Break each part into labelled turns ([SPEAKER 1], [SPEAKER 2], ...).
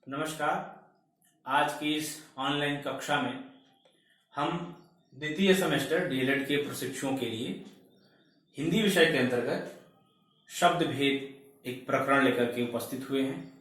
[SPEAKER 1] नमस्कार। आज की इस ऑनलाइन कक्षा में हम द्वितीय सेमेस्टर डीएलएड के प्रशिक्षुओं के लिए हिंदी विषय के अंतर्गत शब्द भेद एक प्रकरण लेकर के उपस्थित हुए हैं,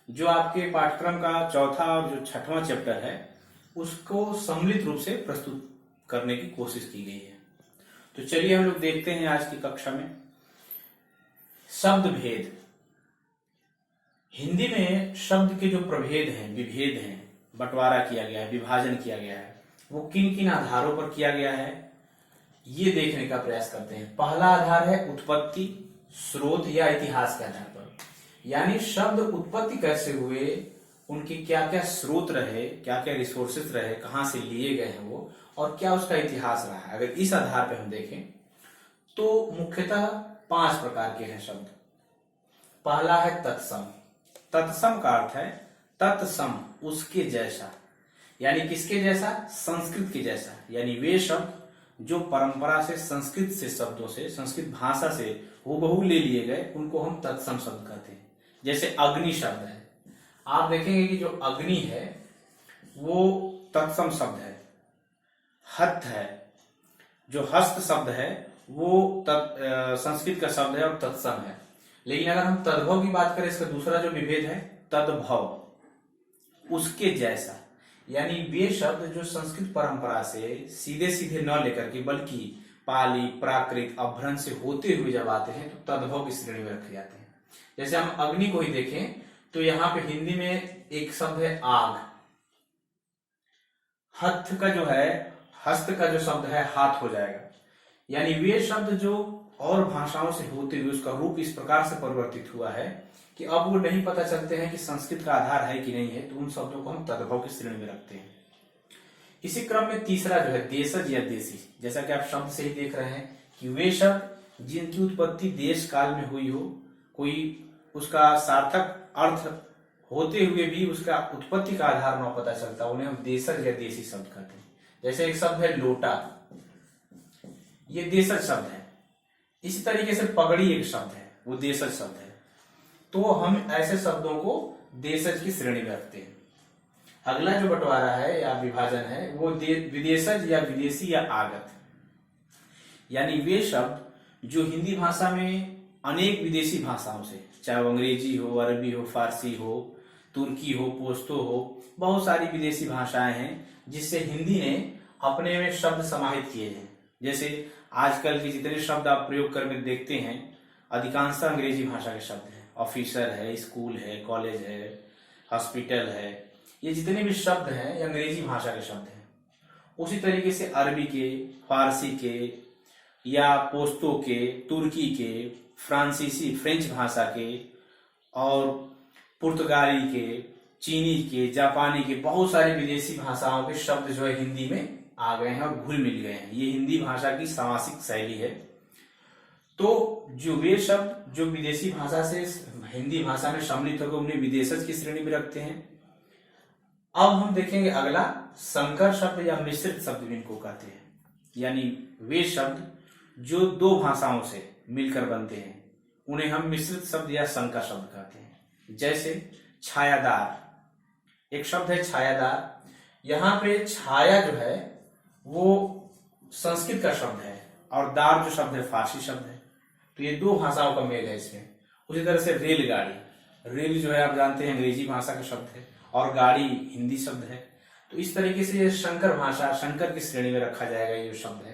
[SPEAKER 1] जो आपके पाठ्यक्रम का चौथा और जो छठवां चैप्टर है उसको सम्मिलित रूप से प्रस्तुत करने की कोशिश की गई है। तो चलिए हम लोग देखते हैं आज की कक्षा में शब्द भेद। हिंदी में शब्द के जो प्रभेद हैं, विभेद हैं, बंटवारा किया गया है, विभाजन किया गया है, वो किन किन आधारों पर किया गया है ये देखने का प्रयास करते हैं। पहला आधार है उत्पत्ति, स्रोत या इतिहास के आधार पर, यानी शब्द उत्पत्ति कैसे हुए, उनके क्या क्या स्रोत रहे, क्या क्या रिसोर्सेस रहे, कहां से लिए गए हैं वो, और क्या उसका इतिहास रहा है। अगर इस आधार पर हम देखें तो मुख्यतः 5 प्रकार के हैं शब्द। पहला है तत्सम। तत्सम का अर्थ है तत्सम, उसके जैसा, यानी किसके जैसा? संस्कृत के जैसा। यानी वे शब्द जो परंपरा से, संस्कृत से शब्दों से, संस्कृत भाषा से हूबहू ले लिए गए, उनको हम तत्सम शब्द कहते हैं। जैसे अग्नि शब्द है, आप देखेंगे कि जो अग्नि है वो तत्सम शब्द है। हस्त है, जो हस्त शब्द है वो संस्कृत का शब्द है और तत्सम है। लेकिन अगर हम तद्भव की बात करें, इसका दूसरा जो विभेद है तद्भव, उसके जैसा, यानी वे शब्द जो संस्कृत परंपरा से सीधे सीधे न लेकर के बल्कि पाली, प्राकृत, अभ्रंश से होते हुए जब आते हैं तो तद्भव की श्रेणी में रखे जाते हैं। जैसे हम अग्नि को ही देखें तो यहाँ पे हिंदी में एक शब्द है आग। हस्त का जो है, हस्त का जो शब्द है हाथ हो जाएगा। यानी वे शब्द जो और भाषाओं से होते हुए उसका रूप इस प्रकार से परिवर्तित हुआ है कि अब वो नहीं पता चलते हैं कि संस्कृत का आधार है कि नहीं है, तो उन शब्दों को हम तद्भव की श्रेणी में रखते हैं। इसी क्रम में तीसरा जो है देशज या देशी। जैसा कि आप शब्द से ही देख रहे हैं कि वे शब्द जिनकी उत्पत्ति देश काल में हुई हो, कोई उसका सार्थक अर्थ होते हुए भी उसका उत्पत्ति का आधार न पता चलता, उन्हें हम देशज या देशी शब्द कहते हैं। जैसे एक शब्द है लोटा, ये देशज शब्द है। इसी तरीके से पगड़ी एक शब्द है, वो देशज शब्द है। तो हम ऐसे शब्दों को देशज की श्रेणी में रखते हैं। अगला जो बंटवारा है या विभाजन है वो विदेशज या विदेशी या आगत, यानी वे शब्द जो हिंदी भाषा में अनेक विदेशी भाषाओं से, चाहे वो अंग्रेजी हो, अरबी हो, फारसी हो, तुर्की हो, पोस्तो हो, बहुत सारी विदेशी भाषाएं हैं जिससे हिंदी ने अपने में शब्द समाहित किए हैं। जैसे आजकल के जितने शब्द आप प्रयोग करके देखते हैं अधिकांशतः अंग्रेजी भाषा के शब्द हैं। ऑफिसर है, स्कूल है, कॉलेज है, हॉस्पिटल है, ये जितने भी शब्द हैं ये अंग्रेजी भाषा के शब्द हैं। उसी तरीके से अरबी के, फारसी के या पोस्तो के, तुर्की के, फ्रांसीसी फ्रेंच भाषा के और पुर्तगाली के, चीनी के, जापानी के, बहुत सारी विदेशी भाषाओं के शब्द जो है हिंदी में आ गए हैं और घुल मिल गए हैं। ये हिंदी भाषा की सामासिक शैली है। तो जो वे शब्द जो विदेशी भाषा से हिंदी भाषा में सम्मिलित होकर उन्हें विदेशज की श्रेणी में रखते हैं। अब हम देखेंगे अगला संकर शब्द या मिश्रित शब्द भी इनको कहते हैं, यानी वे शब्द जो दो भाषाओं से मिलकर बनते हैं उन्हें हम मिश्रित शब्द या संकर शब्द कहते हैं। जैसे छायादार, एक शब्द है छायादार। यहाँ पे छाया जो है वो संस्कृत का शब्द है और दार जो शब्द है फारसी शब्द है, तो ये दो भाषाओं का मेल है इसमें। उसी तरह से रेलगाड़ी, रेल जो है आप जानते हैं अंग्रेजी भाषा का शब्द है और गाड़ी हिंदी शब्द है। तो इस तरीके से ये संकर भाषा, संकर की श्रेणी में रखा जाएगा ये शब्द है।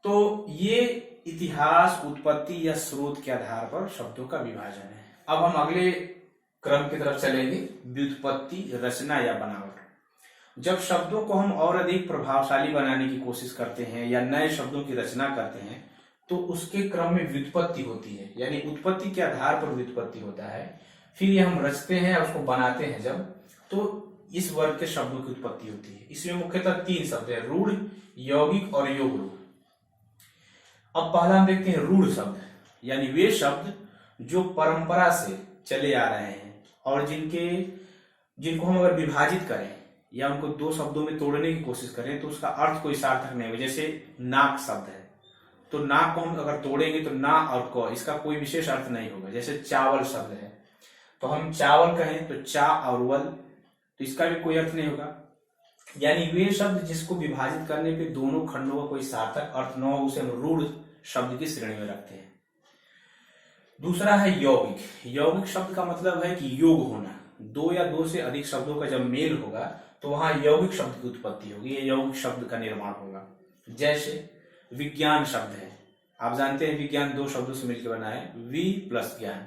[SPEAKER 1] तो ये इतिहास, उत्पत्ति या स्रोत के आधार पर शब्दों का विभाजन है। अब हम अगले क्रम की तरफ चलेंगे, व्युत्पत्ति, रचना या बनावट। जब शब्दों को हम और अधिक प्रभावशाली बनाने की कोशिश करते हैं या नए शब्दों की रचना करते हैं तो उसके क्रम में व्युत्पत्ति होती है, यानी उत्पत्ति के आधार पर व्युत्पत्ति होता है। फिर ये हम रचते हैं और उसको बनाते हैं जब, तो इस वर्ग के शब्दों की उत्पत्ति होती है। इसमें मुख्यतः 3 शब्द है, रूढ़, यौगिक और योग रूढ़। अब पहला हम देखते हैं रूढ़ शब्द, यानी वे शब्द जो परंपरा से चले आ रहे हैं और जिनको हम अगर विभाजित करें या उनको 2 शब्दों में तोड़ने की कोशिश करें तो उसका अर्थ कोई सार्थक नहीं होगा। जैसे नाक शब्द है, तो नाक को हम अगर तोड़ेंगे तो ना और क, इसका कोई विशेष अर्थ नहीं होगा। जैसे चावल शब्द है, तो हम चावल कहें तो चा और वल, तो इसका भी कोई अर्थ नहीं होगा। यानी वे शब्द जिसको विभाजित करने पे दोनों खंडों का कोई सार्थक अर्थ न हो, उसे हम रूढ़ शब्द की श्रेणी में रखते हैं। दूसरा है यौगिक। यौगिक शब्द का मतलब है कि योग होना, दो या दो से अधिक शब्दों का जब मेल होगा तो वहां यौगिक शब्द की उत्पत्ति होगी, यौगिक शब्द का निर्माण होगा। जैसे विज्ञान शब्द है, आप जानते हैं विज्ञान दो शब्दों से मिलकर बना है, वि प्लस ज्ञान,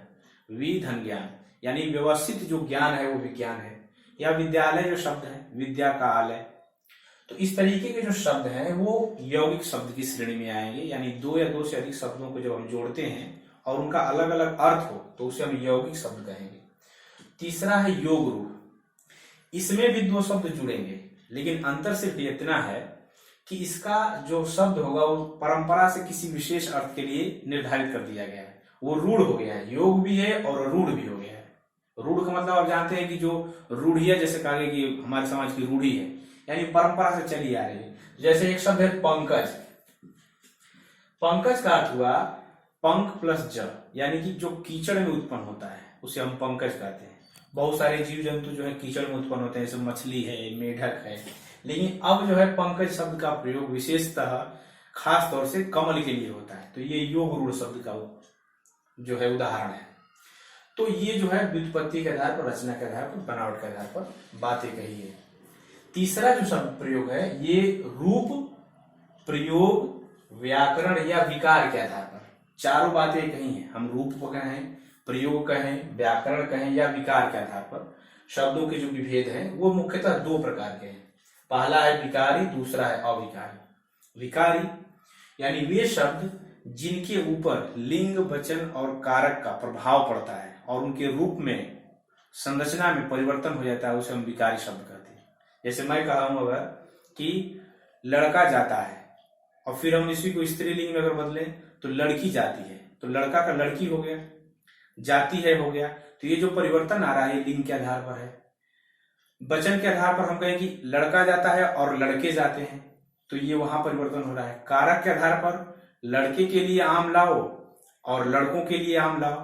[SPEAKER 1] वि धन ज्ञान, यानी व्यवस्थित जो ज्ञान है वो विज्ञान है। या विद्यालय जो शब्द है, विद्या का आलय। तो इस तरीके के जो शब्द हैं वो यौगिक शब्द की श्रेणी में आएंगे, यानी दो या दो से अधिक शब्दों को जब हम जोड़ते हैं और उनका अलग अलग अर्थ हो तो उसे हम यौगिक शब्द कहेंगे। तीसरा है योग रूप। इसमें भी दो शब्द जुड़ेंगे, लेकिन अंतर सिर्फ इतना है कि इसका जो शब्द होगा वो परंपरा से किसी विशेष अर्थ के लिए निर्धारित कर दिया गया है, वो रूढ़ हो गया है। योग भी है और रूढ़ भी हो गया है। रूढ़ का मतलब आप जानते हैं कि जो रूढ़िया, जैसे कहा गया कि हमारे समाज की रूढ़ी है, यानी परंपरा से चली आ रही है। जैसे एक शब्द है पंकज। पंकज का अर्थ हुआ पंख प्लस ज, यानी कि जो कीचड़ में उत्पन्न होता है उसे हम पंकज कहते हैं। बहुत सारे जीव जंतु जो है कीचड़ में उत्पन्न होते हैं, जैसे मछली है, मेढक है। लेकिन अब जो है पंकज शब्द का प्रयोग विशेषतः खास तौर से कमल के लिए होता है। तो ये योग रूढ़ शब्द का जो है उदाहरण है। तो ये जो है व्युत्पत्ति के आधार पर, रचना के आधार पर, बनावट के आधार पर बातें कही है। तीसरा जो शब्द प्रयोग है ये रूप, प्रयोग, व्याकरण या विकार के आधार पर चारों बातें कही हैं। हम रूप को कहें, प्रयोग कहें, व्याकरण कहें या विकार के आधार पर शब्दों के जो विभेद है वो मुख्यतः दो प्रकार के हैं। पहला है विकारी, दूसरा है अविकारी। विकारी यानी वे शब्द जिनके ऊपर लिंग, वचन और कारक का प्रभाव पड़ता है और उनके रूप में, संरचना में परिवर्तन हो जाता है, उसे हम विकारी शब्द कहते हैं। जैसे मैं कहा हूं अगर कि लड़का जाता है और फिर हम इसी को स्त्रीलिंग में अगर बदलें तो लड़की जाती है, तो लड़का का लड़की हो गया, जाती है हो गया। तो ये जो परिवर्तन आ रहा है लिंग के आधार पर है। वचन के आधार पर हम कहें कि लड़का जाता है और लड़के जाते हैं, तो ये वहां परिवर्तन हो रहा है। कारक के आधार पर लड़के के लिए आम लाओ और लड़कों के लिए आम लाओ।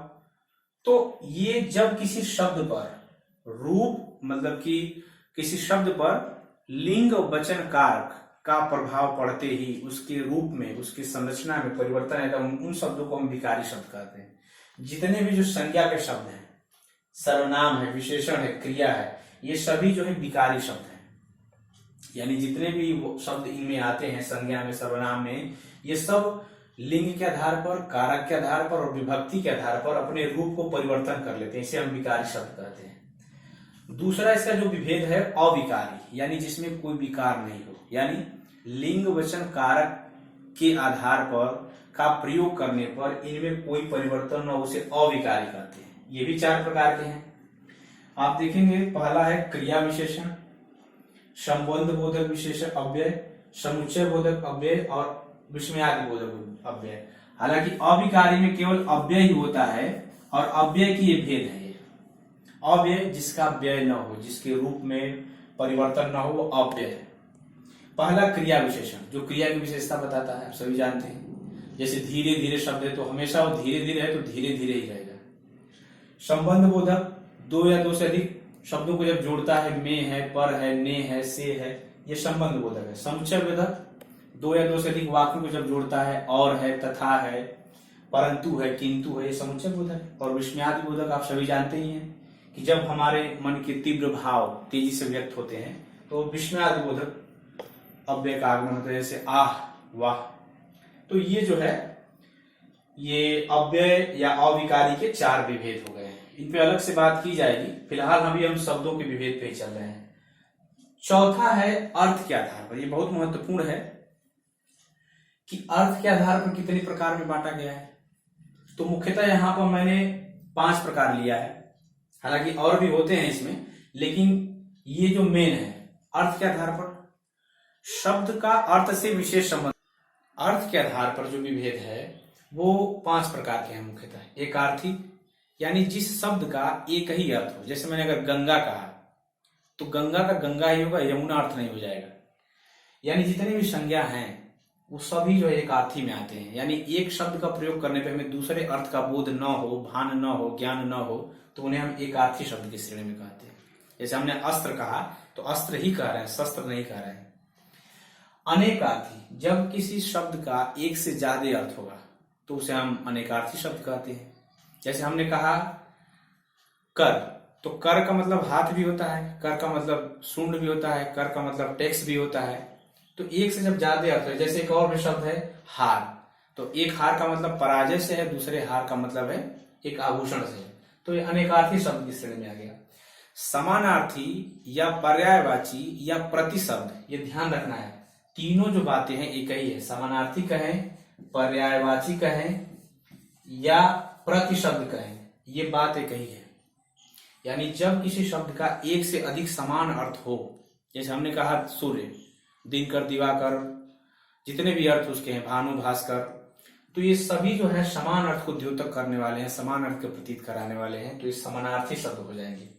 [SPEAKER 1] तो ये जब किसी शब्द पर रूप, मतलब कि किसी शब्द पर लिंग, वचन, कारक का प्रभाव पड़ते ही उसके रूप में, उसकी संरचना में परिवर्तन है, उन शब्दों को हम विकारी शब्द कहते हैं। जितने भी जो संज्ञा के शब्द हैं, सर्वनाम है, विशेषण है, क्रिया है, ये सभी जो है विकारी शब्द हैं। यानी जितने भी शब्द इनमें आते हैं, संज्ञा में, सर्वनाम में, ये सब लिंग के आधार पर, कारक के आधार पर और विभक्ति के आधार पर अपने रूप को परिवर्तन कर लेते हैं, इसे हम विकारी शब्द कहते हैं। दूसरा इसका जो विभेद है अविकारी, यानी जिसमें कोई विकार नहीं हो, यानी लिंग, वचन, कारक के आधार पर का प्रयोग करने पर इनमें कोई परिवर्तन न हो, उसे अविकारी कहते हैं। ये भी चार प्रकार के हैं। आप देखेंगे, पहला है क्रिया विशेषण, संबंध बोधक विशेषण अव्यय, समुच्चय बोधक अव्यय और विस्मयादि बोधक अव्यय। हालांकि अविकारी में केवल अव्यय ही होता है और अव्यय की ये भेद है। अव्यय जिसका व्यय न हो, जिसके रूप में परिवर्तन न हो, वो अव्यय है। पहला क्रिया विशेषण, जो क्रिया की विशेषता बताता है, आप सभी जानते हैं। जैसे धीरे धीरे शब्द है तो हमेशा वो धीरे धीरे है तो धीरे धीरे ही रहेगा। संबंध बोधक, दो या दो से अधिक शब्दों को जब जोड़ता है, में है, पर है, ने है, से है, ये संबंध बोधक है। समुच्चय बोधक, दो या दो से अधिक वाक्यों को जब जोड़ता है, और है, तथा है, परंतु है, किंतु है, ये समुच्चय बोधक है। और विस्मयादि बोधक आप सभी जानते ही हैं कि जब हमारे मन के तीव्र भाव तेजी से व्यक्त होते हैं तो विस्मयादि बोधक अव्यय का आगमन होता है, जैसे आह, वाह। तो ये जो है ये अव्यय या अविकारी के चार विभेद हो गए हैं। इन पे अलग से बात की जाएगी, फिलहाल हम शब्दों के विभेद पे ही चल रहे हैं। चौथा है अर्थ के आधार पर। ये बहुत महत्वपूर्ण है कि अर्थ के आधार पर कितने प्रकार में बांटा गया है। तो मुख्यतः यहाँ पर मैंने 5 प्रकार लिया है, हालांकि और भी होते हैं इसमें, लेकिन ये जो मेन है अर्थ के आधार पर, शब्द का अर्थ से विशेष संबंध। अर्थ के आधार पर जो विभेद है वो 5 प्रकार के हैं मुख्यतः। एकार्थी, यानी जिस शब्द का एक ही अर्थ हो। जैसे मैंने अगर गंगा कहा तो गंगा का गंगा ही होगा, यमुना अर्थ नहीं हो जाएगा। यानी जितने भी संज्ञा हैं वो सभी जो है एकार्थी में आते हैं। यानी एक शब्द का प्रयोग करने पे हमें दूसरे अर्थ का बोध न हो, भान न हो, ज्ञान न हो, तो उन्हें हम एकार्थी शब्द की श्रेणी में कहते हैं। जैसे हमने अस्त्र कहा तो अस्त्र ही कह रहे हैं, शस्त्र नहीं कह रहे हैं। अनेकार्थी, जब किसी शब्द का एक से ज्यादा अर्थ होगा तो उसे हम अनेकार्थी शब्द कहते हैं। जैसे हमने कहा कर, तो कर का मतलब हाथ भी होता है, कर का मतलब सूंड भी होता है, कर का मतलब टैक्स भी होता है। तो एक से जब ज्यादा अर्थ है, जैसे एक और भी शब्द है हार, तो एक हार का मतलब पराजय से है, दूसरे हार का मतलब है एक आभूषण से है, तो ये अनेकार्थी शब्द की श्रेणी में आ गया। समानार्थी या पर्यायवाची या प्रतिशब्द, ये ध्यान रखना है, तीनों जो बातें हैं एक ही है। समानार्थी कहें, पर्यायवाची कहें या प्रतिशब्द कहें, ये बात एक ही है। यानी जब किसी शब्द का एक से अधिक समान अर्थ हो, जैसे हमने कहा सूर्य, दिनकर, दिवाकर, जितने भी अर्थ उसके हैं, भानु, भास्कर, तो ये सभी जो है समान अर्थ को द्योतक करने वाले हैं, समान अर्थ को प्रतीत कराने वाले हैं, तो ये समानार्थी शब्द हो जाएंगे।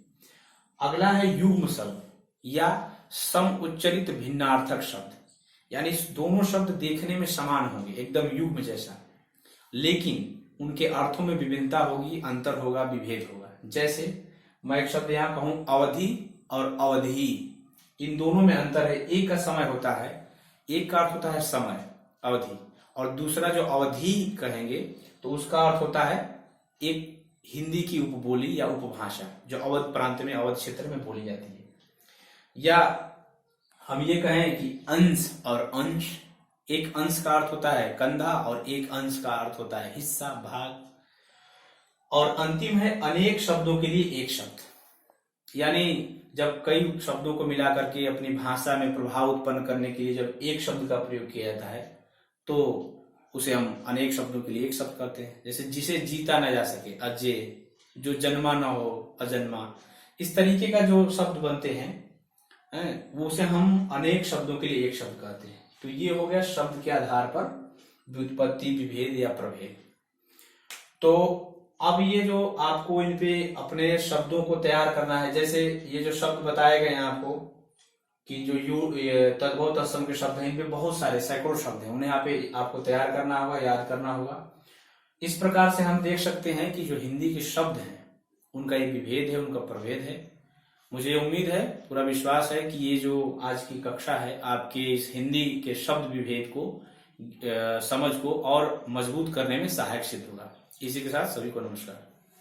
[SPEAKER 1] अगला है युग्म शब्द या सम उच्चरित भिन्नार्थक शब्द, यानी दोनों शब्द देखने में समान होंगे, एकदम युग्म जैसा, लेकिन उनके अर्थों में विभिन्नता होगी, अंतर होगा, विभेद होगा। जैसे मैं एक शब्द यहां कहूं अवधि और अवधि, इन दोनों में अंतर है। एक का समय होता है, एक का अर्थ होता है समय, अवधि, और दूसरा जो अवधि कहेंगे तो उसका अर्थ होता है एक हिंदी की उपबोली या उपभाषा जो अवध प्रांत में, अवध क्षेत्र में बोली जाती है। या हम ये कहें कि अंश और अंश, एक अंश का अर्थ होता है कंधा और एक अंश का अर्थ होता है हिस्सा, भाग। और अंतिम है अनेक शब्दों के लिए एक शब्द, यानी जब कई शब्दों को मिलाकर के अपनी भाषा में प्रभाव उत्पन्न करने के लिए जब एक शब्द का प्रयोग किया जाता है तो उसे हम अनेक शब्दों के लिए एक शब्द कहते हैं। जैसे जिसे जीता न जा सके, अजय, जो जन्मा न हो, अजन्मा, इस तरीके का जो शब्द बनते हैं वो उसे हम अनेक शब्दों के लिए एक शब्द कहते हैं। तो ये हो गया शब्द के आधार पर व्युत्पत्ति, विभेद या प्रभेद। तो अब ये जो आपको इन पे अपने शब्दों को तैयार करना है, जैसे ये जो शब्द बताए गए हैं आपको कि जो तद्भव तत्सम के शब्द हैं, इनपे बहुत सारे सैकड़ों शब्द हैं, उन्हें आपको तैयार करना होगा, याद करना होगा। इस प्रकार से हम देख सकते हैं कि जो हिंदी के शब्द हैं उनका एक विभेद है, उनका प्रभेद है। मुझे उम्मीद है, पूरा विश्वास है कि ये जो आज की कक्षा है आपके इस हिंदी के शब्द विभेद को समझ को और मजबूत करने में सहायक सिद्ध होगा। इसी के साथ सभी को नमस्कार।